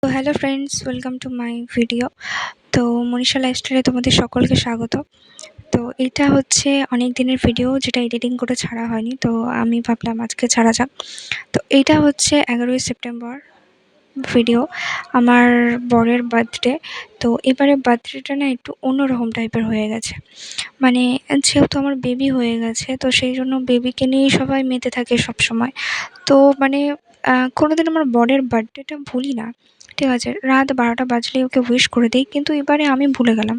তো hello friends, welcome to my video. তো মনীষা লাইফস্টাইলে তোমাদের সকলকে স্বাগত। তো এটা হচ্ছে অনেক দিনের ভিডিও যেটা এডিটিং করে ছাড়া হয়নি, তো আমি ভাবলাম আজকে ছাড়া যাক। তো এইটা হচ্ছে 11ই সেপ্টেম্বর ভিডিও, আমার বরের বার্থডে। তো এবারে বার্থডেটা না একটু অন্যরকম টাইপের হয়ে গেছে। মানে যেহেতু আমার বেবি হয়ে গেছে, তো সেই জন্য বেবিকে নিয়েই সবাই মেতে থাকে সব সময়। তো মানে কোনোদিন আমার বরের বার্থডেটা ভুলি না। ঠিক আছে, রাত 12টা বাজলেই ওকে উইশ করে দিই, কিন্তু এবারে আমি ভুলে গেলাম।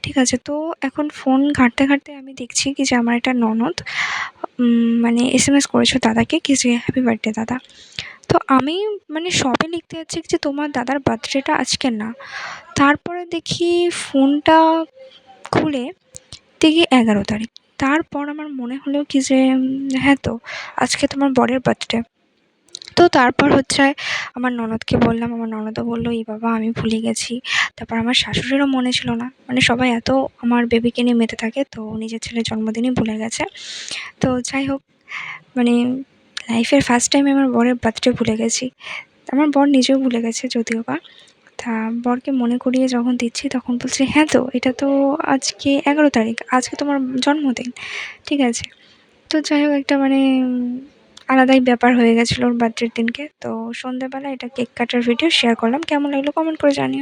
ঠিক আছে, তো এখন ফোন ঘাঁটতে ঘাঁটতে আমি দেখছি কি যে আমার একটা ননদ মানে এসএমএস করেছে দাদাকে কি যে হ্যাপি বার্থডে দাদা। তো আমি মানে সবে লিখতে যাচ্ছি যে তোমার দাদার বার্থডেটা আজকের না। তারপরে দেখি ফোনটা খুলে দেখি 11 তারিখ। তারপর আমার মনে হলো কি যে হ্যাঁ, তো আজকে তোমার বরের বার্থডে। তো তারপর হচ্ছে আমার ননদকে বললাম, আমার ননদও বললো এই বাবা আমি ভুলে গেছি। তারপর আমার শাশুড়িরও মনে ছিল না, মানে সবাই এত আমার বেবিকে নিয়ে মেতে থাকে, তো নিজের ছেলের জন্মদিনই ভুলে গেছে। তো যাই হোক, মানে লাইফের ফার্স্ট টাইম আমার বরের বার্থডে ভুলে গেছি। আমার বর নিজেও ভুলে গেছে যদিও বা। তা বরকে মনে করিয়ে যখন দিচ্ছি তখন বলছে হ্যাঁ, তো এটা তো আজকে 11 তারিখ, আজকে তোমার জন্মদিন। ঠিক আছে, তো যাই হোক একটা মানে আলাদাই ব্যাপার হয়ে গেছিলো ওর বার্থডের দিনকে। তো সন্ধ্যেবেলা এটা কেক কাটার ভিডিও শেয়ার করলাম, কেমন লাগলো কমেন্ট করে জানিও।